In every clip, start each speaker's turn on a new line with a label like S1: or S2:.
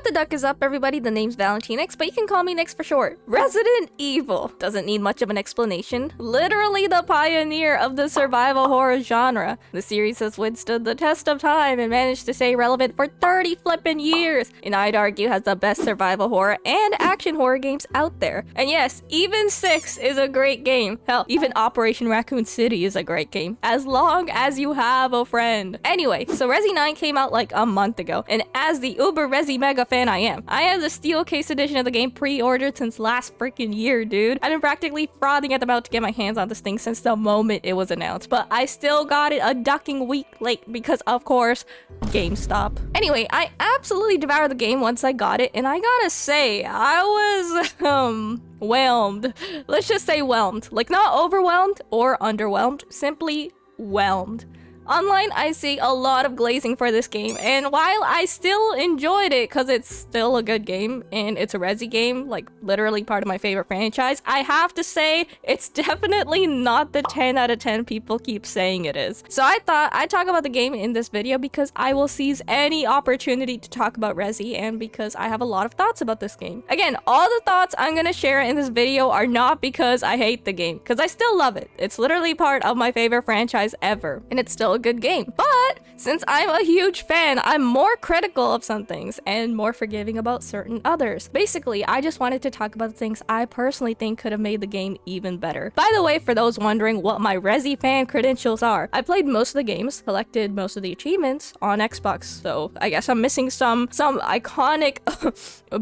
S1: the duck is up, everybody. The name's ValentiNyx, but you can call me Nyx for short. Resident Evil doesn't need much of an explanation. Literally the pioneer of the survival horror genre. The series has withstood the test of time and managed to stay relevant for 30 flippin' years, and I'd argue has the best survival horror and action horror games out there. And yes, even 6 is a great game. Hell, even Operation Raccoon City is a great game, as long as you have a friend. Anyway, so re9 came out like a month ago, and as the uber Resi mega fan I am, I have the steel case edition of the game pre-ordered since last freaking year, dude. I've been practically frothing at the mouth to get my hands on this thing since the moment it was announced, but I still got it a ducking week late because, of course, GameStop. Anyway, I absolutely devoured the game once I got it, and I gotta say, I was, whelmed. Let's just say whelmed. Like, not overwhelmed or underwhelmed, simply whelmed. Online, I see a lot of glazing for this game, and while I still enjoyed it because it's still a good game and it's a Resi game, like literally part of my favorite franchise, I have to say it's definitely not the 10 out of 10 people keep saying it is. So I thought I'd talk about the game in this video because I will seize any opportunity to talk about Resi and because I have a lot of thoughts about this game. Again, all the thoughts I'm gonna share in this video are not because I hate the game, because I still love it. It's literally part of my favorite franchise ever, and it's still a good game. But since I'm a huge fan, I'm more critical of some things and more forgiving about certain others. Basically, I just wanted to talk about the things I personally think could have made the game even better. By the way, for those wondering what my Resi fan credentials are, I played most of the games, collected most of the achievements on Xbox, so I guess I'm missing some iconic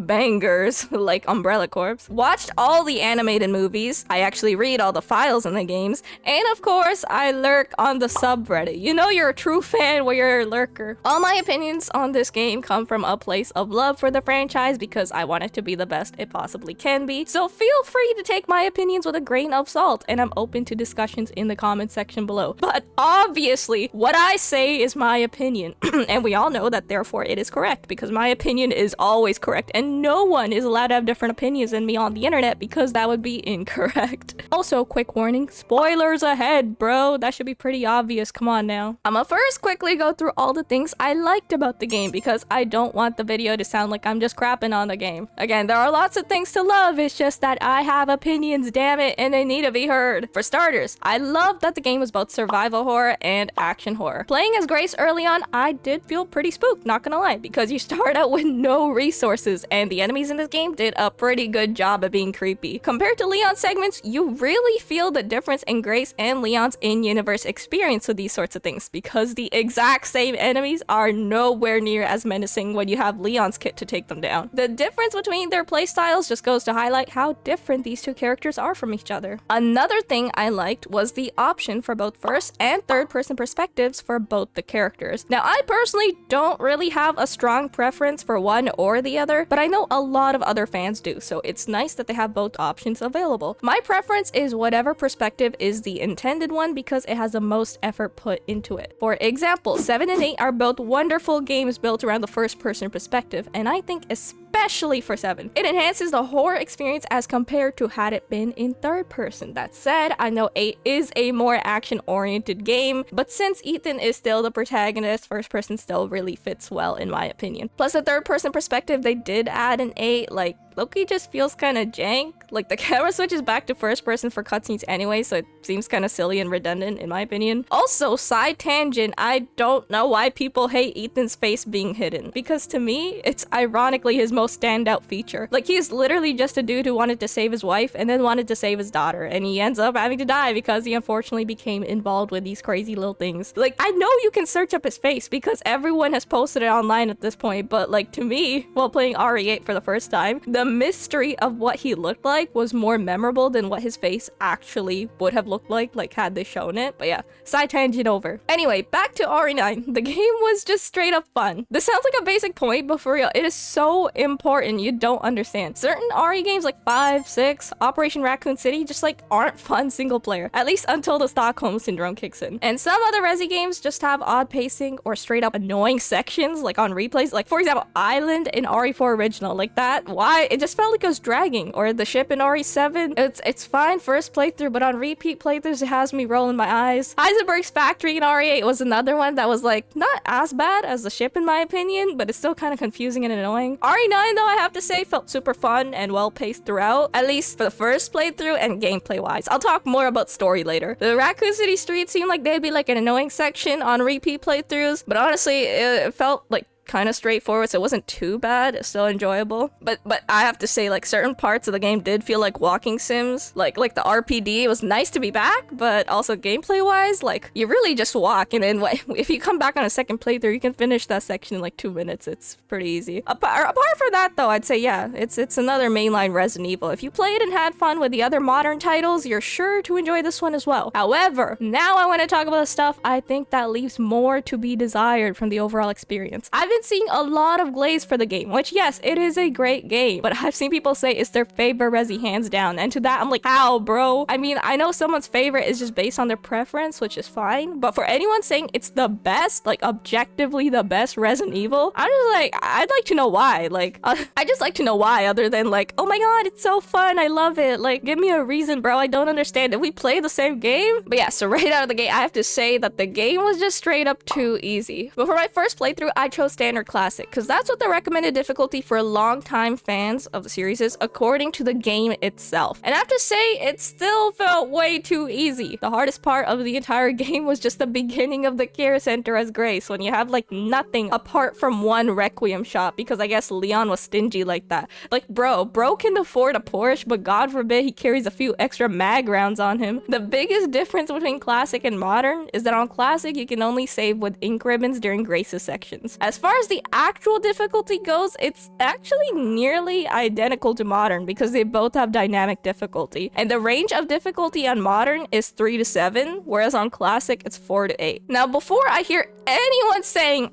S1: bangers like Umbrella Corps. Watched all the animated movies, I actually read all the files in the games, and of course, I lurk on the subreddit. You know you're a true fan when you're a lurker. All my opinions on this game come from a place of love for the franchise because I want it to be the best it possibly can be. So feel free to take my opinions with a grain of salt, and I'm open to discussions in the comment section below. But obviously, what I say is my opinion, and we all know that therefore it is correct because my opinion is always correct, and no one is allowed to have different opinions than me on the internet because that would be incorrect. Also, quick warning, spoilers ahead, bro. That should be pretty obvious. Come on now. I'ma first quickly go through all the things I liked about the game because I don't want the video to sound like I'm just crapping on the game. Again, there are lots of things to love, it's just that I have opinions, damn it, and they need to be heard. For starters, I loved that the game was both survival horror and action horror. Playing as Grace early on, I did feel pretty spooked, not gonna lie, because you start out with no resources, and the enemies in this game did a pretty good job of being creepy. Compared to Leon's segments, you really feel the difference in Grace and Leon's in-universe experience with these sorts of things because the exact same enemies are nowhere near as menacing when you have Leon's kit to take them down. The difference between their playstyles just goes to highlight how different these two characters are from each other. Another thing I liked was the option for both first and third person perspectives for both the characters. Now, I personally don't really have a strong preference for one or the other, but I know a lot of other fans do, so it's nice that they have both options available. My preference is whatever perspective is the intended one because it has the most effort put into it. For example, 7 and 8 are both wonderful games built around the first-person perspective, and I think especially for 7, it enhances the horror experience as compared to had it been in third person. That said, I know 8 is a more action-oriented game, but since Ethan is still the protagonist, first person still really fits well in my opinion. Plus the third-person perspective they did add in 8, like, Loki just feels kind of jank. Like, the camera switches back to first person for cutscenes anyway, so it seems kind of silly and redundant in my opinion. Also, side tangent, I don't know why people hate Ethan's face being hidden, because to me, it's ironically his most standout feature. Like, he's literally just a dude who wanted to save his wife and then wanted to save his daughter, and he ends up having to die because he unfortunately became involved with these crazy little things. Like, I know you can search up his face because everyone has posted it online at this point, but like, to me, while playing RE8 for the first time, the mystery of what he looked like was more memorable than what his face actually would have looked like had they shown it. But yeah, side tangent over. Anyway, back to RE9. The game was just straight up fun. This sounds like a basic point, but for real, it is so important you don't understand. Certain RE games like 5, 6, Operation Raccoon City just like aren't fun single player, at least until the Stockholm Syndrome kicks in. And some other Resi games just have odd pacing or straight up annoying sections like on replays. Like for example, Island in RE4 Original, like that. Why it just felt like it was dragging. Or the ship in RE7, it's fine first playthrough, but on repeat playthroughs, it has me rolling my eyes. Heisenberg's factory in RE8 was another one that was like not as bad as the ship in my opinion, but it's still kind of confusing and annoying. RE9 though, I have to say, felt super fun and well paced throughout, at least for the first playthrough and gameplay wise. I'll talk more about story later. The Raccoon City streets seemed like they'd be like an annoying section on repeat playthroughs, but honestly, it felt like kind of straightforward, so it wasn't too bad. It's still enjoyable, but I have to say, like, certain parts of the game did feel like walking sims, like the RPD. It was nice to be back, but also gameplay wise, like, you really just walk, and then if you come back on a second playthrough, you can finish that section in like 2 minutes. It's pretty easy. Apart from that though, I'd say yeah, it's another mainline Resident Evil. If you played and had fun with the other modern titles, you're sure to enjoy this one as well. However, now I want to talk about the stuff I think that leaves more to be desired from the overall experience. I've been seeing a lot of glaze for the game, which yes, it is a great game, but I've seen people say it's their favorite Resi hands down, and to that I'm like, how, bro? I mean, I know someone's favorite is just based on their preference, which is fine, but for anyone saying it's the best, like objectively the best Resident Evil, I'm just like, I'd like to know why. Like, I just like to know why, other than like, oh my god, it's so fun, I love it. Like, give me a reason, bro. I don't understand. Did we play the same game? But yeah, so right out of the gate, I have to say that the game was just straight up too easy. But for my first playthrough, I chose Standard Classic, because that's what the recommended difficulty for longtime fans of the series is, according to the game itself. And I have to say, it still felt way too easy. The hardest part of the entire game was just the beginning of the care center as Grace, when you have like nothing apart from one Requiem shot, because I guess Leon was stingy like that. Like, bro can afford a Porsche, but God forbid he carries a few extra mag rounds on him. The biggest difference between Classic and Modern is that on Classic, you can only save with ink ribbons during Grace's sections. As far as the actual difficulty goes, it's actually nearly identical to Modern, because they both have dynamic difficulty. And the range of difficulty on Modern is 3 to 7, whereas on Classic, it's 4 to 8. Now, before I hear anyone saying,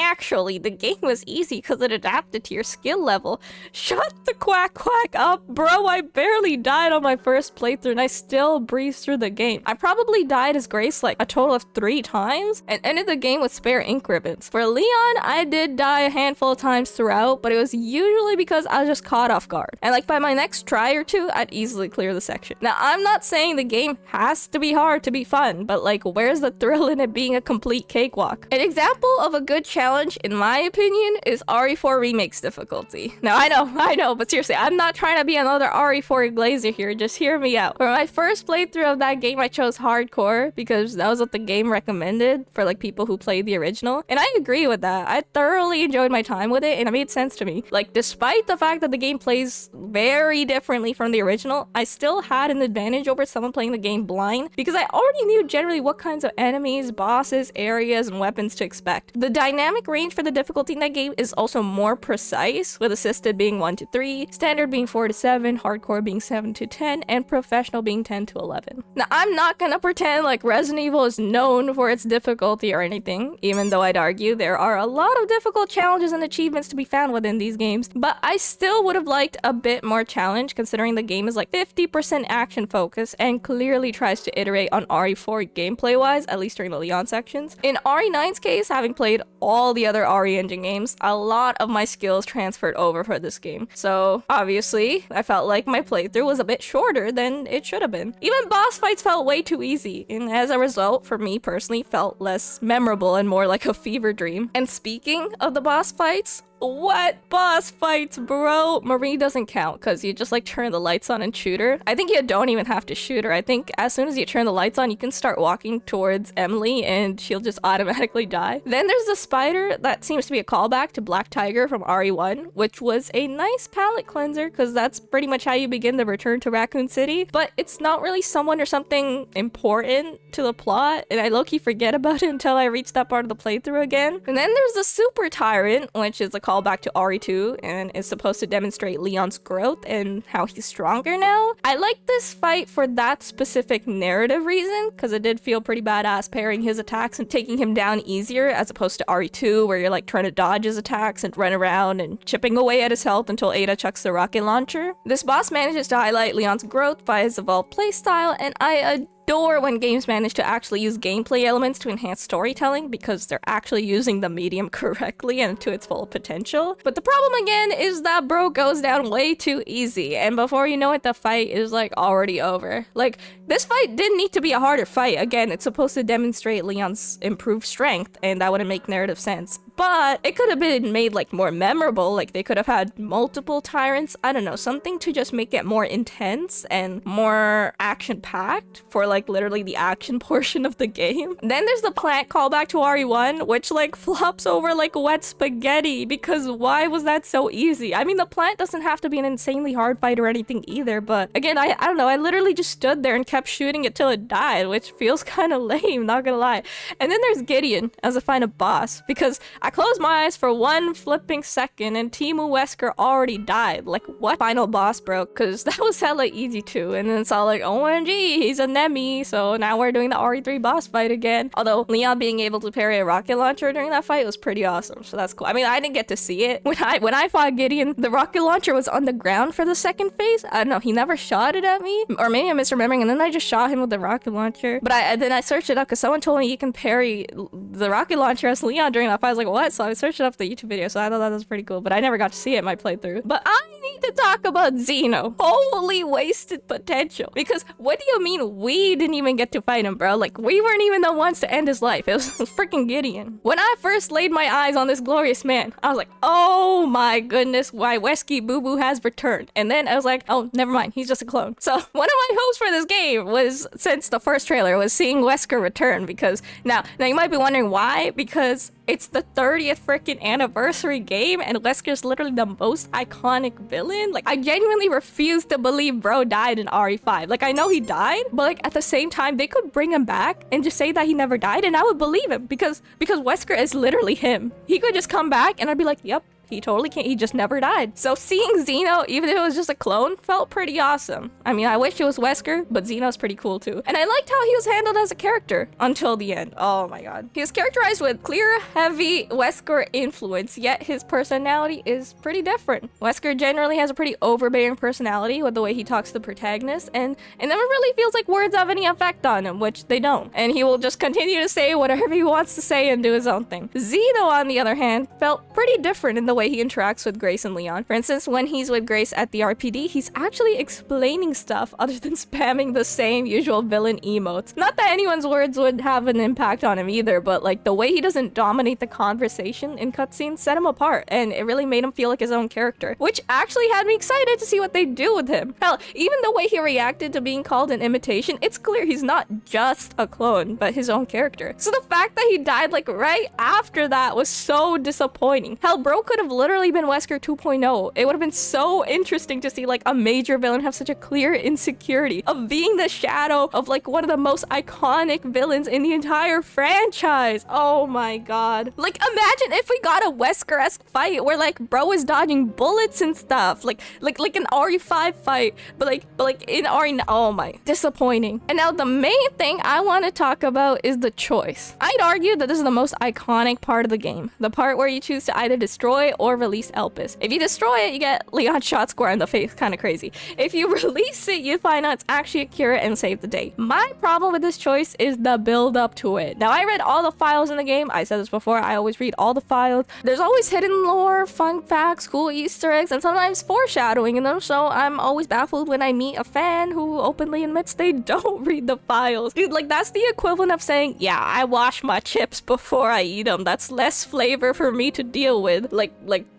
S1: actually, the game was easy because it adapted to your skill level, shut the Quack Quack up, bro. I barely died on my first playthrough and I still breezed through the game. I probably died as Grace like a total of 3 times and ended the game with spare ink ribbons. For Leon, I did die a handful of times throughout, but it was usually because I was just caught off guard. And like by my next try or two, I'd easily clear the section. Now, I'm not saying the game has to be hard to be fun, but like, where's the thrill in it being a complete cakewalk? An example of a good challenge, in my opinion, is RE4 Remake's difficulty. Now, I know, but seriously, I'm not trying to be another RE4 glazer here, just hear me out. For my first playthrough of that game, I chose hardcore because that was what the game recommended for like people who played the original, and I agree with that. I thoroughly enjoyed my time with it and it made sense to me. Like, despite the fact that the game plays very differently from the original, I still had an advantage over someone playing the game blind because I already knew generally what kinds of enemies, bosses, areas, and weapons to expect. The dynamic range for the difficulty in that game is also more precise, with assisted being 1 to 3, standard being 4 to 7, hardcore being 7 to 10, and professional being 10 to 11. Now, I'm not gonna pretend like Resident Evil is known for its difficulty or anything, even though I'd argue there are a lot of difficult challenges and achievements to be found within these games, but I still would have liked a bit more challenge considering the game is like 50% action focused and clearly tries to iterate on RE4 gameplay wise, at least during the Leon sections. In RE9's case, having played all the other RE Engine games, a lot of my skills transferred over for this game. So obviously, I felt like my playthrough was a bit shorter than it should have been. Even boss fights felt way too easy, and as a result, for me personally, felt less memorable and more like a fever dream. And speaking of the boss fights, what boss fights, bro? Marie doesn't count because you just like turn the lights on and shoot her. I think you don't even have to shoot her. I think as soon as you turn the lights on, you can start walking towards Emily and she'll just automatically die. Then there's the spider that seems to be a callback to Black Tiger from RE1, which was a nice palate cleanser because that's pretty much how you begin the return to Raccoon City, but it's not really someone or something important to the plot, and I low-key forget about it until I reach that part of the playthrough again. And then there's the super tyrant, which is a callback to RE2 and is supposed to demonstrate Leon's growth and how he's stronger now. I like this fight for that specific narrative reason, because it did feel pretty badass pairing his attacks and taking him down easier, as opposed to RE2 where you're like trying to dodge his attacks and run around and chipping away at his health until Ada chucks the rocket launcher. This boss manages to highlight Leon's growth by his evolved playstyle, and I adore when games manage to actually use gameplay elements to enhance storytelling because they're actually using the medium correctly and to its full potential. But the problem again is that bro goes down way too easy, and before you know it, the fight is like already over. Like, this fight didn't need to be a harder fight. Again, it's supposed to demonstrate Leon's improved strength, and that wouldn't make narrative sense. But it could have been made like more memorable, like they could have had multiple tyrants, I don't know, something to just make it more intense and more action-packed for like literally the action portion of the game. Then there's the plant callback to RE1, which like flops over like wet spaghetti, because why was that so easy? I mean, the plant doesn't have to be an insanely hard fight or anything either, but again, I don't know, I literally just stood there and kept shooting it till it died, which feels kind of lame, not gonna lie. And then there's Gideon as a final boss, because I closed my eyes for one flipping second and Teemu Wesker already died. Like, what? Final boss, bro? Because that was hella easy too. And then it's all like, OMG, he's a Nemi. So now we're doing the RE3 boss fight again. Although Leon being able to parry a rocket launcher during that fight was pretty awesome. So that's cool. I mean, I didn't get to see it. When I fought Gideon, the rocket launcher was on the ground for the second phase. I don't know. He never shot it at me. Or maybe I'm misremembering. And then I just shot him with the rocket launcher. But then I searched it up because someone told me you can parry the rocket launcher as Leon during that fight. I was like, what? So I searched it up the YouTube video, so I thought that was pretty cool, but I never got to see it in my playthrough. But I need to talk about Xeno. Holy wasted potential. Because what do you mean we didn't even get to fight him, bro? Like, we weren't even the ones to end his life. It was freaking Gideon. When I first laid my eyes on this glorious man, I was like, oh my goodness, why Wesky Boo Boo has returned. And then I was like, oh, never mind, he's just a clone. So one of my hopes for this game was, since the first trailer, was seeing Wesker return, because now you might be wondering why, because it's the 30th freaking anniversary game and Wesker's literally the most iconic villain. Like, I genuinely refuse to believe bro died in RE5. Like, I know he died, but like at the same time, they could bring him back and just say that he never died and I would believe him, because Wesker is literally him. He could just come back and I'd be like, yep, he totally can't. He just never died. So seeing Xeno, even if it was just a clone, felt pretty awesome. I mean, I wish it was Wesker, but Xeno's pretty cool too. And I liked how he was handled as a character until the end. Oh my god. He is characterized with clear, heavy Wesker influence, yet his personality is pretty different. Wesker generally has a pretty overbearing personality with the way he talks to the protagonist, and it never really feels like words have any effect on him, which they don't. And he will just continue to say whatever he wants to say and do his own thing. Xeno, on the other hand, felt pretty different in the way he interacts with Grace and Leon. For instance, when he's with Grace at the RPD, he's actually explaining stuff other than spamming the same usual villain emotes. Not that anyone's words would have an impact on him either, but like the way he doesn't dominate the conversation in cutscenes set him apart, and it really made him feel like his own character, which actually had me excited to see what they do with him. Hell, even the way he reacted to being called an imitation, it's clear he's not just a clone, but his own character. So the fact that he died like right after that was so disappointing. Hell, bro could have literally been Wesker 2.0. It would have been so interesting to see like a major villain have such a clear insecurity of being the shadow of like one of the most iconic villains in the entire franchise. Oh my god. Like, imagine if we got a Wesker-esque fight where like bro is dodging bullets and stuff. Like an RE5 fight, but like in RE9. Oh my, disappointing. And now the main thing I want to talk about is the choice. I'd argue that this is the most iconic part of the game. The part where you choose to either destroy or release Elpis. If you destroy it, you get Leon shot square in the face, kind of crazy. If you release it, you find out it's actually a cure and save the day. My problem with this choice is the build up to it. Now, I read all the files in the game. I said this before, I always read all the files. There's always hidden lore, fun facts, cool Easter eggs, and sometimes foreshadowing in them, so I'm always baffled when I meet a fan who openly admits they don't read the files. Dude, like, that's the equivalent of saying, yeah, I wash my chips before I eat them. That's less flavor for me to deal with. Like,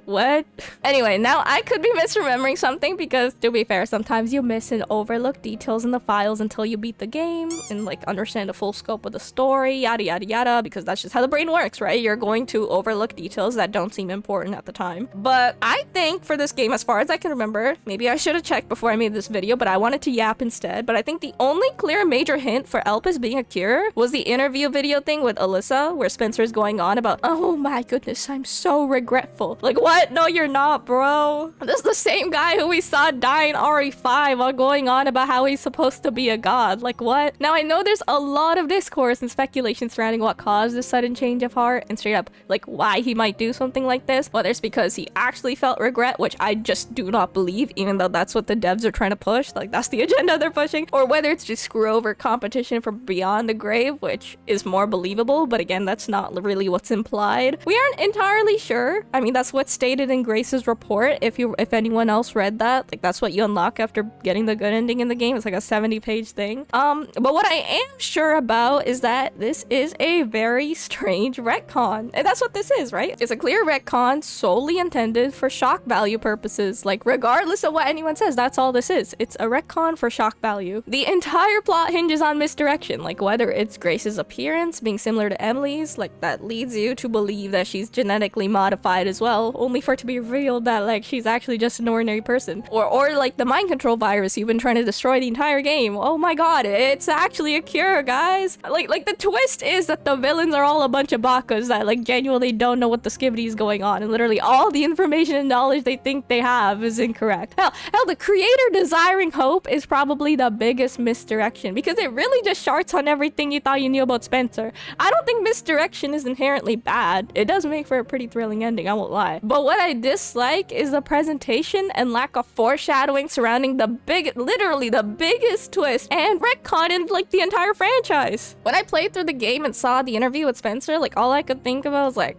S1: what? Anyway, now I could be misremembering something because, to be fair, sometimes you miss and overlook details in the files until you beat the game and like understand the full scope of the story, yada yada yada, because that's just how the brain works, right? You're going to overlook details that don't seem important at the time. But I think for this game, as far as I can remember, maybe I should have checked before I made this video, but I wanted to yap instead. But I think the only clear major hint for Elpis being a cure was the interview video thing with Alyssa, where Spencer's going on about, oh my goodness, I'm so regretful. Like, why What? No, you're not, bro. This is the same guy who we saw die in RE5 while going on about how he's supposed to be a god. Like, what? Now, I know there's a lot of discourse and speculation surrounding what caused this sudden change of heart and straight up, like, why he might do something like this. Whether it's because he actually felt regret, which I just do not believe, even though that's what the devs are trying to push. Like, that's the agenda they're pushing. Or whether it's just screw over competition from beyond the grave, which is more believable. But again, that's not really what's implied. We aren't entirely sure. I mean, that's what's stated in Grace's report. If anyone else read that, like, that's what you unlock after getting the good ending in the game. It's like a 70-page thing. But what I am sure about is that this is a very strange retcon. And that's what this is, right? It's a clear retcon solely intended for shock value purposes. Like, regardless of what anyone says, that's all this is. It's a retcon for shock value. The entire plot hinges on misdirection. Like, whether it's Grace's appearance being similar to Emily's, like, that leads you to believe that she's genetically modified as well, only for it to be revealed that, like, she's actually just an ordinary person. Or like the mind control virus you've been trying to destroy the entire game. Oh my god, it's actually a cure, guys. Like the twist is that the villains are all a bunch of bakas that, like, genuinely don't know what the skivity is going on, and literally all the information and knowledge they think they have is incorrect. Hell, the creator desiring hope is probably the biggest misdirection, because it really just sharts on everything you thought you knew about Spencer. I don't think misdirection is inherently bad. It does make for a pretty thrilling ending, I won't lie. But what I dislike is the presentation and lack of foreshadowing surrounding literally the biggest twist and retcon in, like, the entire franchise. When I played through the game and saw the interview with Spencer, like, all I could think about was like,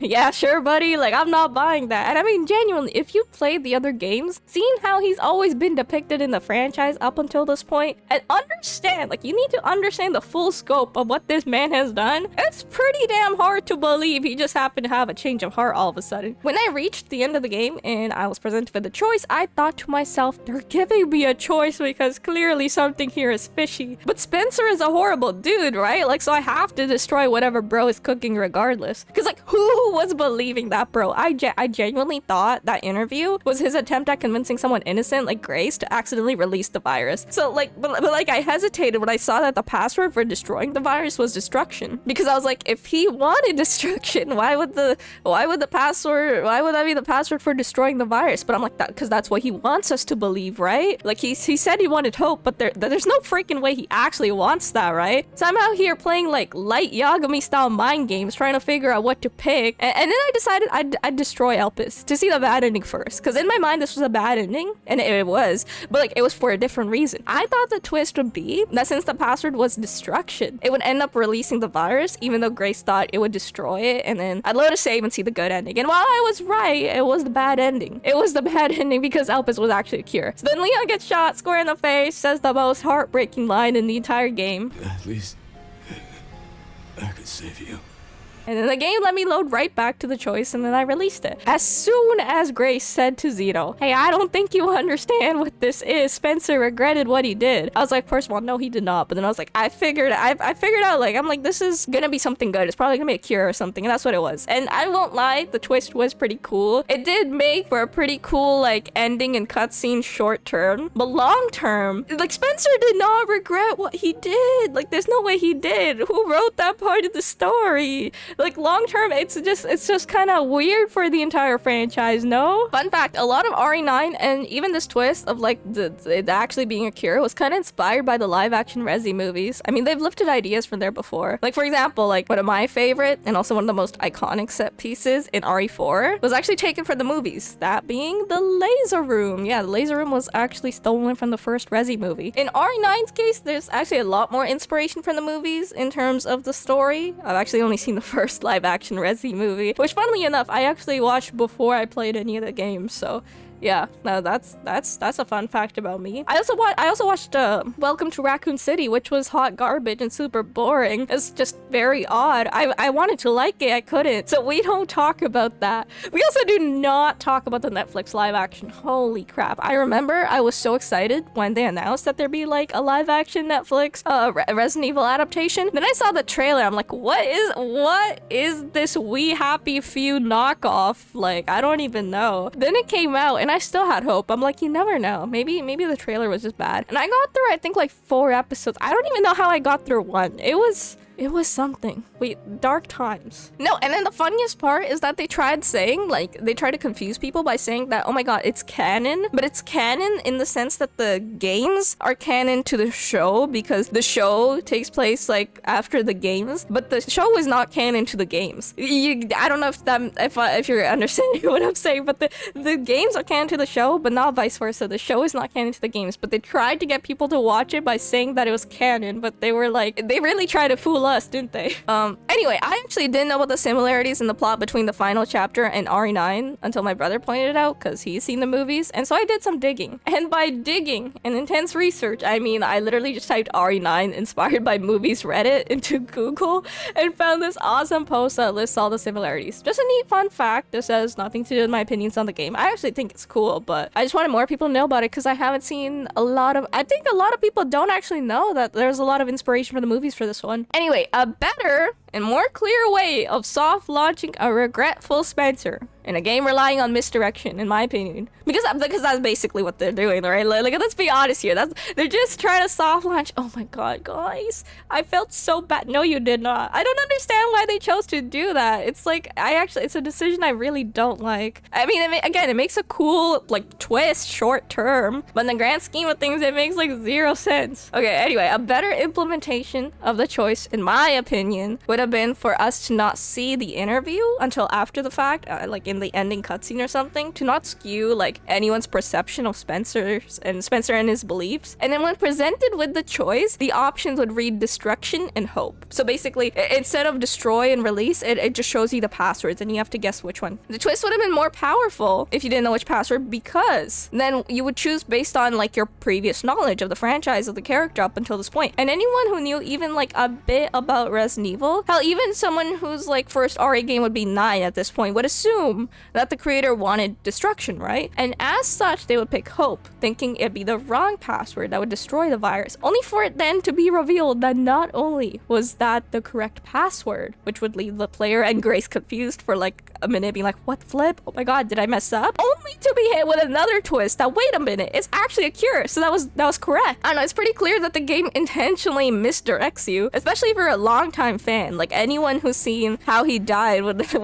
S1: yeah, sure, buddy, like, I'm not buying that. And I mean, genuinely, if you played the other games, seeing how he's always been depicted in the franchise up until this point, and understand, like, you need to understand the full scope of what this man has done, it's pretty damn hard to believe he just happened to have a change of heart all of a sudden. When I reached the end of the game and I was presented with a choice, I thought to myself, they're giving me a choice because clearly something here is fishy. But Spencer is a horrible dude, right? Like, so I have to destroy whatever bro is cooking regardless. Because, like, who was believing that bro? I genuinely thought that interview was his attempt at convincing someone innocent like Grace to accidentally release the virus. So, like, but like, I hesitated when I saw that the password for destroying the virus was destruction. Because I was like, if he wanted destruction, why would that be the password for destroying the virus? But I'm like, that because that's what he wants us to believe, right? Like, he said he wanted hope, but there's no freaking way he actually wants that, right? So I'm out here playing, like, light Yagami style mind games, trying to figure out what to pick, and then I decided I'd destroy Elpis to see the bad ending first, because in my mind this was a bad ending, and it was, but, like, it was for a different reason. I thought the twist would be that since the password was destruction, it would end up releasing the virus, even though Grace thought it would destroy it, and then I'd load a save and see the good ending. And while I was right, it was the bad ending. It was the bad ending because Elpis was actually a cure. So then Leon gets shot square in the face, says the most heartbreaking line in the entire game.
S2: At least I could save you.
S1: And then the game let me load right back to the choice, and then I released it. As soon as Grace said to Zito, hey, I don't think you understand what this is. Spencer regretted what he did. I was like, first of all, no, he did not. But then I was like, I figured out, like, I'm like, this is gonna be something good. It's probably gonna be a cure or something. And that's what it was. And I won't lie, the twist was pretty cool. It did make for a pretty cool, like, ending and cutscene short term. But long term, like, Spencer did not regret what he did. Like, there's no way he did. Who wrote that part of the story? Like, long term, it's just kind of weird for the entire franchise, no? Fun fact, a lot of RE9 and even this twist of, like, it actually being a cure was kind of inspired by the live action Resi movies. I mean, they've lifted ideas from there before. Like, for example, like, one of my favorite and also one of the most iconic set pieces in RE4 was actually taken from the movies, that being the laser room. Yeah, the laser room was actually stolen from the first Resi movie. In RE9's case, there's actually a lot more inspiration from the movies in terms of the story. I've actually only seen the first live action Resi movie, which funnily enough I actually watched before I played any of the games, so yeah, no, that's a fun fact about me. I also watched Welcome to Raccoon City, which was hot garbage and super boring. It's just very odd. I wanted to like it, I couldn't. So we don't talk about that. We also do not talk about the Netflix live action. Holy crap. I remember I was so excited when they announced that there'd be, like, a live action Netflix Resident Evil adaptation. Then I saw the trailer. I'm like, what is this We Happy Few knockoff? Like, I don't even know. Then it came out and I still had hope. I'm like, you never know. Maybe the trailer was just bad. And I got through, I think, like 4 episodes. I don't even know how I got through one. It was It was something. Wait, dark times. No, and then the funniest part is that they tried saying, like, they tried to confuse people by saying that, oh my god, it's canon, but it's canon in the sense that the games are canon to the show because the show takes place, like, after the games, but the show is not canon to the games. I don't know if you're understanding what I'm saying, but the games are canon to the show, but not vice versa. The show is not canon to the games, but they tried to get people to watch it by saying that it was canon, but they were like, they really tried to fool us, didn't they? Anyway, I actually didn't know about the similarities in the plot between the final chapter and re9 until my brother pointed it out because he's seen the movies, and so I did some digging. And by digging and intense research, I mean I literally just typed re9 inspired by movies Reddit into Google and found this awesome post that lists all the similarities. Just a neat fun fact. This has nothing to do with my opinions on the game. I actually think it's cool, but I just wanted more people to know about it because I haven't seen a lot of... I think a lot of people don't actually know that there's a lot of inspiration for the movies for this one. Anyway, a better and more clear way of soft launching a regretful Spencer in a game relying on misdirection, in my opinion, because that's basically what they're doing, right? Like, let's be honest here. They're just trying to soft launch. Oh my god, guys, I felt so bad. No, you did not. I don't understand why they chose to do that. It's like, it's a decision I really don't like. I mean, again, it makes a cool like twist short term, but in the grand scheme of things, it makes like 0 sense. Okay, anyway, a better implementation of the choice, in my opinion, would have been for us to not see the interview until after the fact, like in the ending cutscene or something, to not skew like anyone's perception of Spencer and his beliefs. And then when presented with the choice, the options would read destruction and hope. So basically, instead of destroy and release, it just shows you the passwords and you have to guess which one. The twist would have been more powerful if you didn't know which password, because then you would choose based on like your previous knowledge of the franchise, of the character up until this point. And anyone who knew even like a bit about Resident Evil, hell, even someone whose like first RA game would be 9 at this point, would assume that the creator wanted destruction, right? And as such, they would pick hope, thinking it'd be the wrong password that would destroy the virus, only for it then to be revealed that not only was that the correct password, which would leave the player and Grace confused for like a minute, being like, what flip? Oh my god, did I mess up? Only to be hit with another twist that, wait a minute, it's actually a cure, so that was correct. I don't know, it's pretty clear that the game intentionally misdirects you, especially if you're a longtime fan. Like anyone who's seen how he died with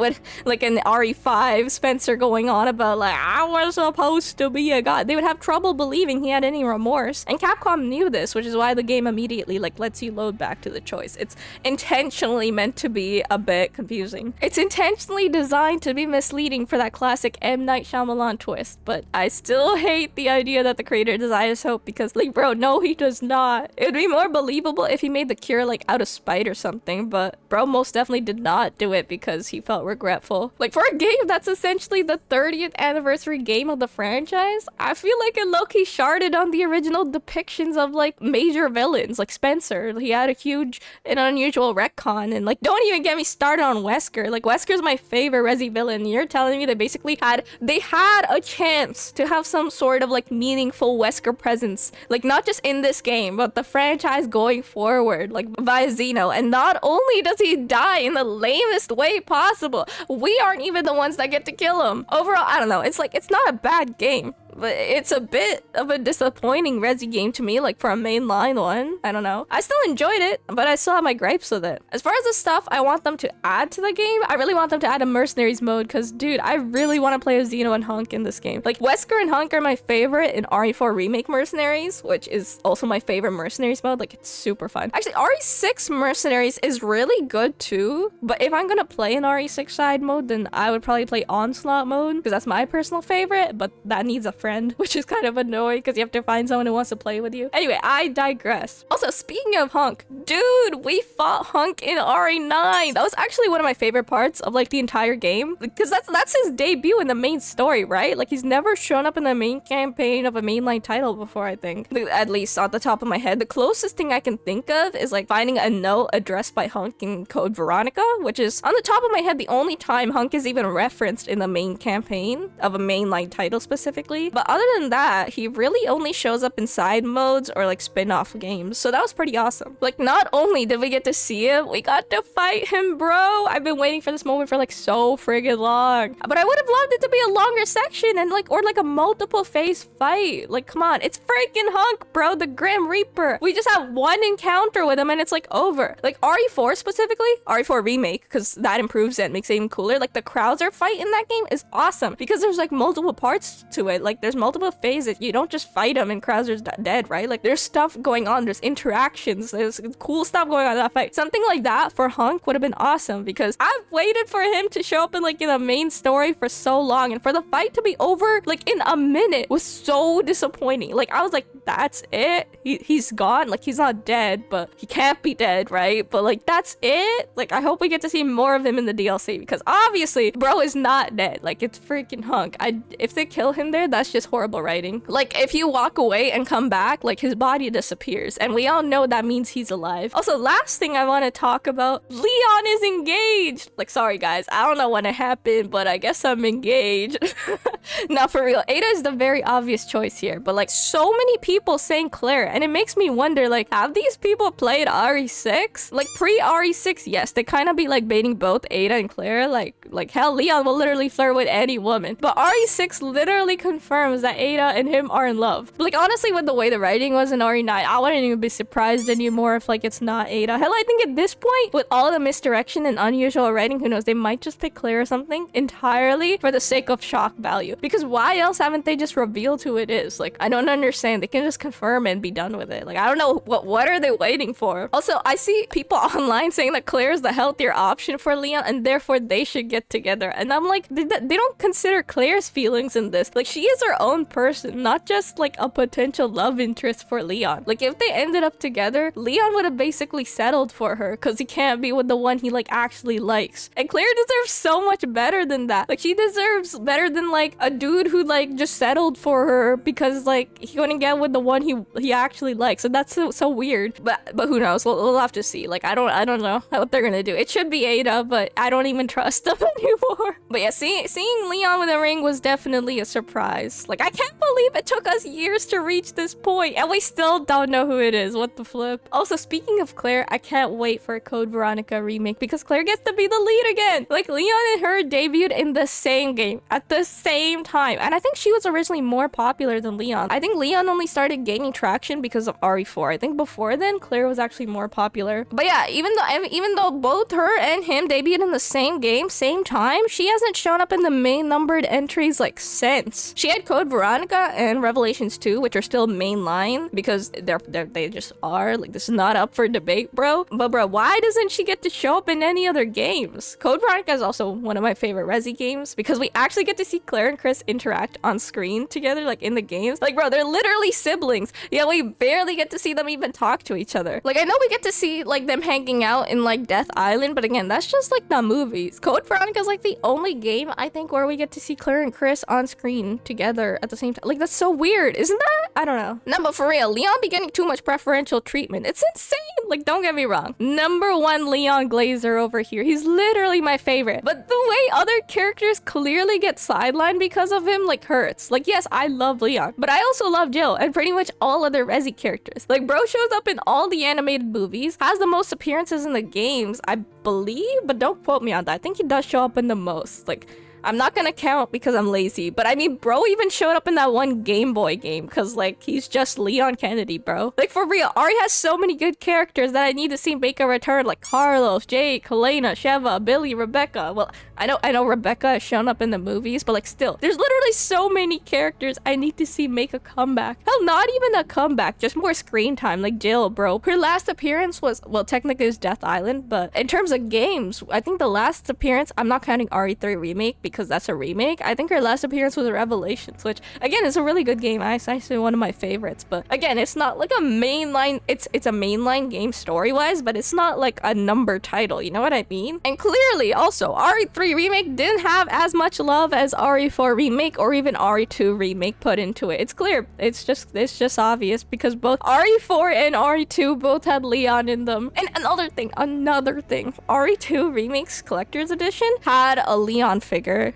S1: like an RE5 Spencer going on about like, I was supposed to be a god, they would have trouble believing he had any remorse. And Capcom knew this, which is why the game immediately like lets you load back to the choice. It's intentionally meant to be a bit confusing. It's intentionally designed to be misleading for that classic M. Night Shyamalan twist, but I still hate the idea that the creator desires hope, because like, bro, no, he does not. It would be more believable if he made the cure like out of spite or something, but bro most definitely did not do it because he felt regretful. Like for a game that's essentially the 30th anniversary game of the franchise, I feel like it low-key sharded on the original depictions of like major villains like Spencer. He had a huge and unusual retcon, and like, don't even get me started on Wesker. Like, Wesker's my favorite Resi villain. You're telling me they basically had a chance to have some sort of like meaningful Wesker presence, like not just in this game but the franchise going forward, like via Xeno, and not only does he die in the lamest way possible, we aren't even the ones that get to kill him. Overall, I don't know, it's like, it's not a bad game, but it's a bit of a disappointing Resi game to me, like for a mainline one. I don't know. I still enjoyed it, but I still have my gripes with it. As far as the stuff I want them to add to the game, I really want them to add a mercenaries mode, because dude, I really want to play as Xeno and Hunk in this game. Like, Wesker and Hunk are my favorite in RE4 Remake Mercenaries, which is also my favorite mercenaries mode. Like, it's super fun. Actually, RE6 Mercenaries is really good too, but if I'm gonna play an RE6 side mode, then I would probably play Onslaught mode, because that's my personal favorite, but that needs a friend, which is kind of annoying because you have to find someone who wants to play with you. Anyway, I digress. Also, speaking of Hunk, dude, we fought Hunk in RE9. That was actually one of my favorite parts of like the entire game, because that's his debut in the main story, right? Like, he's never shown up in the main campaign of a mainline title before, I think. At least off the top of my head. The closest thing I can think of is like finding a note addressed by Hunk in Code Veronica, which is on the top of my head the only time Hunk is even referenced in the main campaign of a mainline title specifically. But other than that, he really only shows up in side modes or like spin-off games. So that was pretty awesome. Like, not only did we get to see him, we got to fight him, bro. I've been waiting for this moment for like so friggin' long. But I would have loved it to be a longer section and like, or like a multiple phase fight. Like, come on, it's freaking Hunk, bro, the Grim Reaper. We just have one encounter with him and it's like over. Like RE4 specifically, RE4 remake, because that improves it and makes it even cooler. Like the Krauser fight in that game is awesome because there's like multiple parts to it. Like there's multiple phases. You don't just fight him and Krauser's dead, right? Like there's stuff going on. There's interactions. There's cool stuff going on in that fight. Something like that for Hunk would have been awesome because I've waited for him to show up in like in the main story for so long, and for the fight to be over like in a minute was so disappointing. Like I was like, that's it? He's gone? Like he's not dead, but he can't be dead, right? But like that's it? Like I hope we get to see more of him in the DLC because obviously bro is not dead. Like it's freaking Hunk. If they kill him there, that's just horrible writing. Like if you walk away and come back, like his body disappears, and we all know that means he's alive. Also, last thing I want to talk about, Leon is engaged. Like sorry guys, I don't know when it happened, but I guess I'm engaged. Not for real. Ada is the very obvious choice here, but like so many people saying Claire, and it makes me wonder, like, have these people played RE6? Like pre RE6, yes, they kind of be like baiting both Ada and Claire. Like hell, Leon will literally flirt with any woman, but RE6 literally confirms that Ada and him are in love. But, like honestly, with the way the writing was in RE9, I wouldn't even be surprised anymore if like it's not Ada. Hell, I think at this point, with all the misdirection and unusual writing, who knows, they might just pick Claire or something entirely for the sake of shock value. Because why else haven't they just revealed who it is? Like, I don't understand. They can just confirm and be done with it. Like, I don't know, what are they waiting for? Also, I see people online saying that Claire is the healthier option for Leon and therefore they should get together. And I'm like, they don't consider Claire's feelings in this. Like, she is her own person, not just like a potential love interest for Leon. Like, if they ended up together, Leon would have basically settled for her because he can't be with the one he like actually likes. And Claire deserves so much better than that. Like, she deserves better than like a dude who like just settled for her because like he couldn't get with the one he actually likes. So that's so weird. But who knows? We'll have to see. Like, I don't know what they're gonna do. It should be Ada, but I don't even trust them anymore. But yeah, seeing Leon with a ring was definitely a surprise. Like, I can't believe it took us years to reach this point and we still don't know who it is. What the flip? Also, speaking of Claire, I can't wait for a Code Veronica remake because Claire gets to be the lead again. Like, Leon and her debuted in the same game at the same time, and I think she was originally more popular than Leon. I think Leon only started gaining traction because of RE4. I think before then Claire was actually more popular. But yeah, even though both her and him debuted in the same game, same time, she hasn't shown up in the main numbered entries like since. She had Code Veronica and Revelations 2, which are still mainline because they just are. Like, this is not up for debate, bro. But bro, why doesn't she get to show up in any other games? Code Veronica is also one of my favorite Resi games because we actually get to see Claire and Chris interact on screen together, like in the games. Like, bro, they're literally siblings. Yeah, we barely get to see them even talk to each other. Like, I know we get to see like them hanging out in like Death Island, but again, that's just like the movies. Code Veronica is like the only game I think where we get to see Claire and Chris on screen together at the same time. Like, that's so weird, isn't that? I don't know. No, but for real, Leon be getting too much preferential treatment. It's insane. Like, don't get me wrong. #1 Leon Glazer over here. He's literally my favorite. But the way other characters clearly get sidelined because of him, like, hurts. Like, yes, I love Leon, but I also love Jill and pretty much all other Resi characters. Like, bro shows up in all the animated movies, has the most appearances in the games, I believe, but don't quote me on that. I think he does show up in the most. Like, I'm not gonna count because I'm lazy, but I mean, bro even showed up in that one Game Boy game because, like, he's just Leon Kennedy, bro. Like, for real, Ari has so many good characters that I need to see make a return, like Carlos, Jake, Helena, Sheva, Billy, Rebecca. Well, I know Rebecca has shown up in the movies, but like, still, there's literally so many characters I need to see make a comeback. Hell, not even a comeback, just more screen time, like Jill, bro. Her last appearance was, well, technically it was Death Island, but in terms of games, I think the last appearance, I'm not counting RE3 Remake because that's a remake. I think her last appearance was Revelations, which again is a really good game. It's actually one of my favorites, but again, it's not like a mainline, it's a mainline game story-wise, but it's not like a number title, you know what I mean? And clearly also, RE3 Remake didn't have as much love as RE4 Remake or even RE2 Remake put into it. It's clear. It's just obvious because both RE4 and RE2 both had Leon in them. And another thing, RE2 Remake's Collector's Edition had a Leon figure.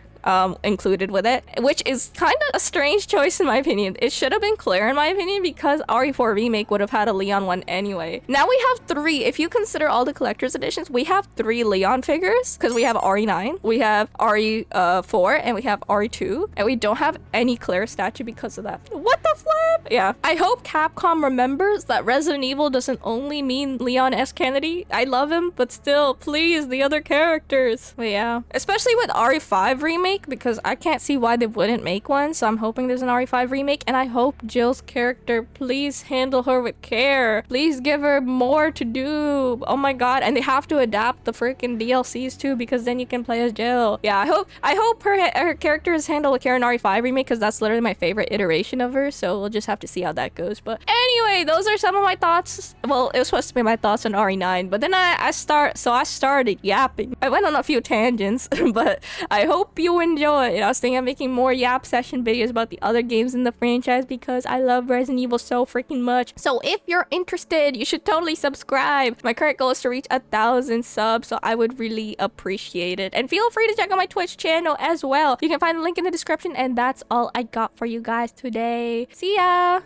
S1: included with it, which is kind of a strange choice in my opinion. It should have been Claire in my opinion, because RE4 Remake would have had a Leon one anyway. Now we have 3. If you consider all the collector's editions, we have 3 Leon figures, because we have RE9, we have RE4, and we have RE2, and we don't have any Claire statue because of that. What the flip? Yeah. I hope Capcom remembers that Resident Evil doesn't only mean Leon S. Kennedy. I love him, but still, please, the other characters. But yeah. Especially with RE5 Remake, because I can't see why they wouldn't make one, so I'm hoping there's an RE5 Remake, and I hope Jill's character, please handle her with care. Please give her more to do. Oh my god. And they have to adapt the freaking DLCs too, because then you can play as Jill. Yeah, I hope her character is handled with care in RE5 Remake, because that's literally my favorite iteration of her, so we'll just have to see how that goes. But anyway, those are some of my thoughts. Well, it was supposed to be my thoughts on RE9, but then I started yapping. I went on a few tangents, but I hope you enjoyed. I was thinking of making more yap session videos about the other games in the franchise, because I love Resident Evil so freaking much. So if you're interested, you should totally subscribe. My current goal is to reach 1,000 subs, so I would really appreciate it. And feel free to check out my Twitch channel as well. You can find the link in the description, and that's all I got for you guys today. See ya!